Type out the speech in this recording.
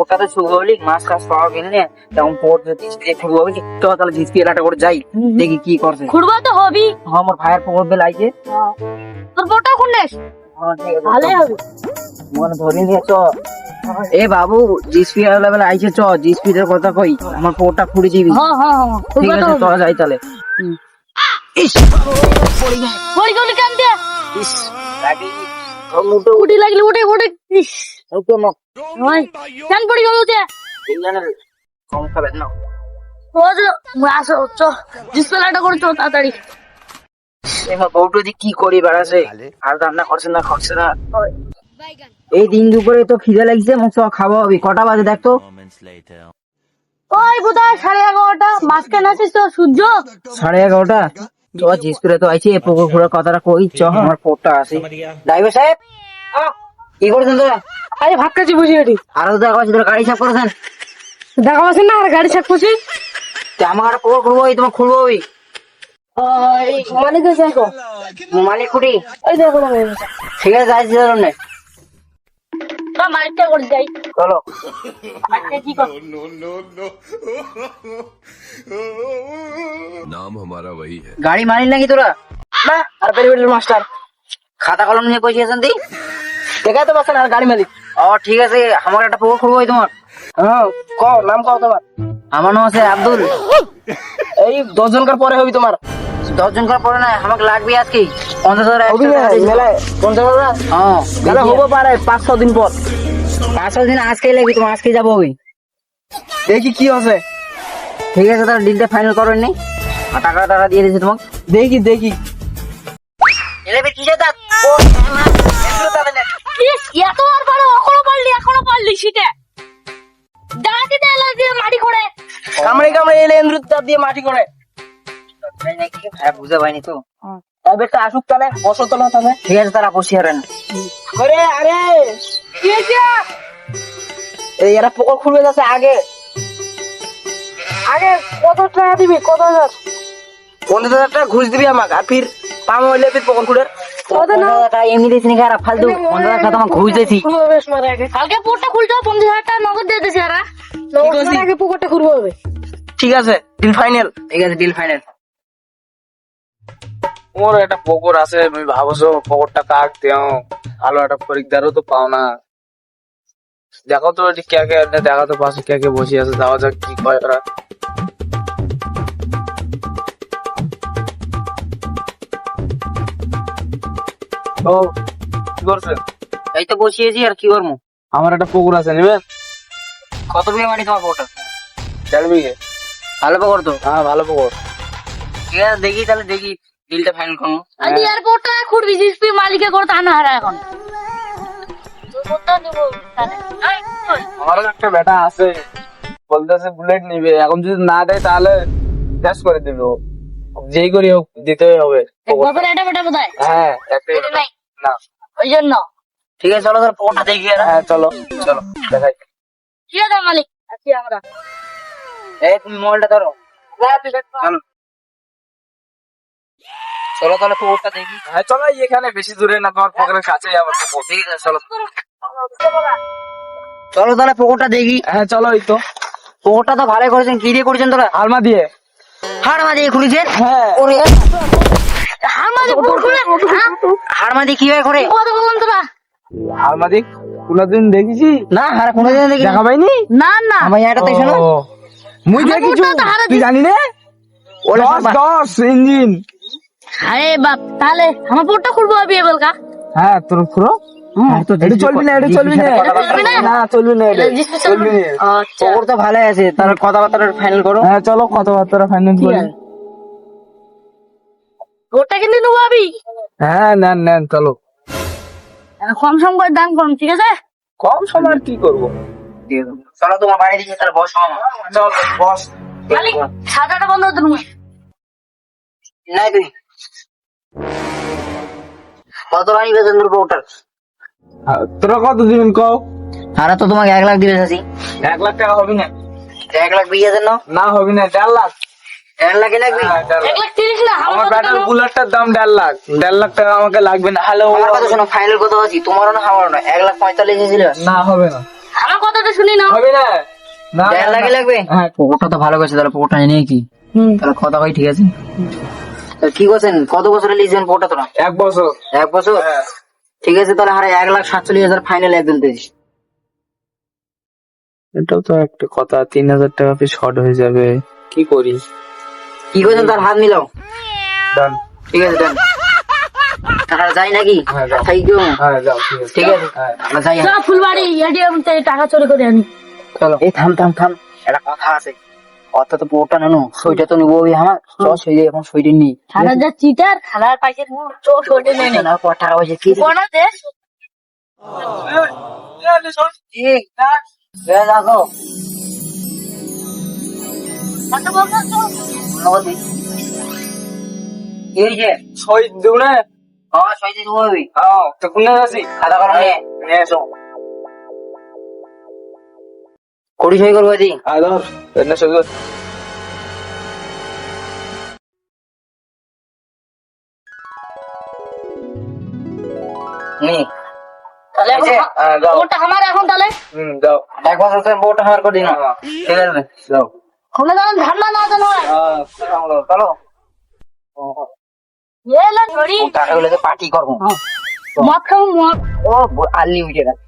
ওটাতে শুরু হলি মাছ কাছ পাওয়া কিনলে তেমন পড়তে শুরু হবে কি তো তাহলে ঝিসপি এলাটা করে যাই দেখি কি করছে। খুঁড়বা তো হবি। আমার ভাইয়ের পকর বেল আইছে। তোর বউটা খুঁড়লেস ভালোই হবে। মনে ধরে নিয়ে চ। এ বাবু জিসপি বেলা আইছে চ জিসপিটার কথা কই আমার পোটা খুঁড়ে দিবি। হ্যাঁ হ্যাঁ হ্যাঁ ঠিক খুঁড়বা তো আছে হবে। চ যাই তাহলে। ইস পড়ি গেছে। পড়ি গেলি কেন দিয়ে? ইস লাগি মুটো উঠি লাগলি উঠে উঠে। ইস ওকে মক ওই কেন পড়ি গেল যে? এই জানে কম খাবে না। ও যে আসো চ ডিসপ্লেটা করে চ তাড়াতাড়ি। এমা বউটো যে কি করি বেড়াছে আর রান্না করছে না এই দিন দুপুরে তো খিদে লাগছে মুখ খাবো হবে কটা বাজে দেখতো। ওই কোথায় 11:30 মাছ কেন আছিস তো সূর্য? 11:30 তো জিসপুরে তো আইছে পুকুর ঘুরার কথাটা কই চ আমার পোটটা আছে। ড্রাইভার সাহেব কি করছেন তোরা? আরে ভাত খাচ্ছি বুঝি এটি আরো দেখা আছে তোরা গাড়ি সাফ করেছেন দেখা পাচ্ছেন না আর গাড়ি চেক করছি। আমার পুকুর খুলবো তোমার খুলবো ওই এই মালিক আছে এখন মালিক খুঁটি ওই দেখো না ঠিক আছে যাইছি ধরুন মালিকটা করে যাই চলো। আজকে কি কর नाम हमारा वही है। গাড়ি মানিস নাকি তোরা? না আর পেরিবেটের মাস্টার খাতা কলম নিয়ে কইছি আছেন তুই? দেখা তো পাচ্ছেন আর গাড়ি মালিক। ও ঠিক আছে আমার একটা পুকুর খুলবো তোমার। হ্যাঁ কও নাম কও তোমার? আমার নাম আছে আব্দুল। এই 10 জনকার পরে হবি তোমার 10 জন করার পরে না আমাকে লাগবে আজকে 50,000 হবি না মেলায় 50,000 হ্যাঁ মেলা হবো পারে 5-6 দিন পর 5-6 দিন আজকেই লাগবে তোমার আজকে যাবো ওই। দেখি কি আছে ঠিক আছে তাহলে ডিলটা ফাইনাল করেন নি আর টাকা দিয়ে দিয়েছি তোমাকে। দেখি দেখি এলেবে কি যেটা এত আর পারো এখনো পারলি শীতে দাঁড়াতে দেলা দিয়ে মাটি করে কামড়ে এলে এন্দ্রুত দিয়ে মাটি করে হ্যাঁ বুঝা পাইনি তো। এবারটা আসুক তাহলে বসো তো না তাহলে ঠিক আছে তারা বসে হারেন আরে আরে কি হয়েছে এই এরা পুকুর খুলবে যাচ্ছে আগে আগে কত টাকা দিবি 50,000 টাকা ঘুষ দিবি আমাকে আর ফির পাম হইলে ফির পুকুর খুঁড়ে টাকা এমনি দিয়েছি নাকি আর ফালতু 50,000 টাকা তোমাকে ঘুষ দিয়েছি। কালকে পুকুরটা খুলতে 50,000 টাকা নগদ দিয়ে দিয়েছি আর নগদ আগে পুকুরটা খুলবো হবে। ঠিক আছে ডিল ফাইনাল। ঠিক আছে ডিল ফাইনাল। মোর একটা পুকুর আছে আমি ভাবছো পুকুরটা কাক দেও ভালো একটা খরিদ্দারও তো পাও না। দেখো তো এটি কে কে দেখা তো পাশে কে কে বসে আছে যাওয়া যাক কি কয় ওরা। ও কি করছেন? এই তো বসিয়েছি আর কি করবো। আমার একটা পুকুর আছে নেবেন? কত বিয়ে মানি তোমার ফটো? 1.5 বিঘে। ভালো পকর তো। হ্যাঁ ভালো পুকুর। ঠিক আছে দেখি তাহলে দেখি ডিলটা ফাইনাল করবো। আর এয়ারপোর্টটা খুঁড়বি জিসপি মালিকে করে তা না হারা এখন আমারও একটা বেটা আছে বলতেছে বুলেট নিবে এখন যদি না দেয় তাহলে শেষ করে দিবে ও। যেই করি হোক দিতেই হবে বাপের এটা বেটা বোধ হয় হ্যাঁ একটাই এটা নাই না। ওই জন্য ঠিক আছে চলো তাহলে পকরটা দেখি আর। হ্যাঁ চলো চলো দেখাই। ঠিক আছে মালিক আছি আমরা এই তুমি মোবাইলটা ধরো। চলো চলো তাহলে পকরটা দেখি। হ্যাঁ চলো এখানে বেশি দূরে না তোমার পকেটের কাছেই আমার পুকুর। ঠিক আছে চলো চলো তাহলে পকরটা দেখি। হ্যাঁ চলো এই তো পকরটা তো ভালো করেছেন কি দিয়ে করেছেন তোরা? আলমা দিয়ে। হাড়মা দিয়ে খুলেছেন? হ্যাঁ ওরে আমাদের পুকুর খুলে হাড়মা দিয়ে কিভাবে করে? কত বলুন তোরা আলমা দিয়ে কোনদিন দেখেছি না হাড় কোনোদিন দেখি দেখা পাইনি। না না আমার এটা তো শোনো ও, মুই আমার দেখিছু পুকুরটা তো হারা তুই জানি না ওলে 10 ইঞ্জিন। আরে বাপ তাহলে আমার পুকুরটা খুলবো বিয়ে বলকা হ্যাঁ তোর পুরো এটা চলবি না এটা চলবি না চলবি না? না চলবি না এটা জিসপি চলবি না। আচ্ছা পকর তো ভালো আছে তাহলে কথাবার্তা ফাইনাল করো। হ্যাঁ চলো কথাবার্তা ফাইনাল ঠিক করি। আছে ওটা কিন্তু নেবো আমি হ্যাঁ নেন নেন চলো। কম সম করে দাম করুন ঠিক আছে কম সময় আর কি করবো। চলো তোমার বাড়ি দিকে তাহলে বসো আমার। চল বস। মালিক সাদাটা বন্ধ হতো তুমি নাই তুই কত রানি বেতন তোর পকরটার? তোরা কত দিবেন কও? তারা তো তোমাকে 1 লাখ দিবে চাচি। 1 লাখ টাকা হবে না। 1 লাখ বিয়ে দেন না হবে না 1.5 লাখ। 1 লাখ লাগবে। হ্যাঁ, 1.5 লাখ। 1,30,000 না আমার ব্যাটার বুলেটটার দাম 1.5 লাখ। 1.5 লাখ টাকা আমাকে লাগবে না। হ্যালো আমার কথা শোনো ফাইনাল কত আছে তোমারও না আমারও না 1,45,000 ছিল। না হবে না। আমার কথাটা শুনি না। হবে না। না, 1.5 লাখ লাগবে? হ্যাঁ। পুকুরটা তো ভালো গেছে, তাহলে পুকুরটা নিয়ে কি তাহলে কথা ভাই ঠিক আছে। তাহলে কি করছেন, কত বছরে লিখছেন পুকুরটা তোরা? 1 বছর। 1 বছর? হ্যাঁ। ঠিক আছে, তাহলে হারে 1,47,000 ফাইনাল একদম দিস। এটাও তো একটা কথা, 3,000 টাকা পিস শর্ট হয়ে যাবে, কি করি? কি করছেন, তার হাত মিলাও। ডান। ঠিক আছে, দেন তাহলে যাই নাকি? হ্যাঁ, যাও। Thank you. হ্যাঁ যাও, ঠিক আছে। ঠিক আছে, হ্যাঁ। আমরা যাই। চল ফুলবাড়ি এটিএম থেকে টাকা চুরি করে আনি। চলো। এই থাম থাম থাম, একটা কথা আছে। কথা তো পুরোটা নেনো, সইটা তো নিবো আমার। চল সই দিয়ে এখন সইটা নি। খানা যা চিটার খানার পাইছে চোখ ছোটে নেই না পর টাকা পয়সা কি কোনা দেশ ঠিক রাখো। কত বলছো নগদি এই যে সই দেব না? সই দিয়ে দেবো। হ্যাঁ, তো কোনে আছি? খাতা কলম নিয়ে নিয়ে এসো। কড়ি সই করবো জি। আর ধর, এনে সই কর। নি তাহলে এখন হ্যাঁ, যাও। ওটা আমার এখন তাহলে যাও। 1 বছর তো বউটা আমার করে দিন। ঠিক আছে, যাও। খোলা দাম ধারনা না জানো চলো। এ লা ধরি টাকা গুলো তো পার্টি করবো। মদ খাবো মদ ও আনলিমিটেড আছে।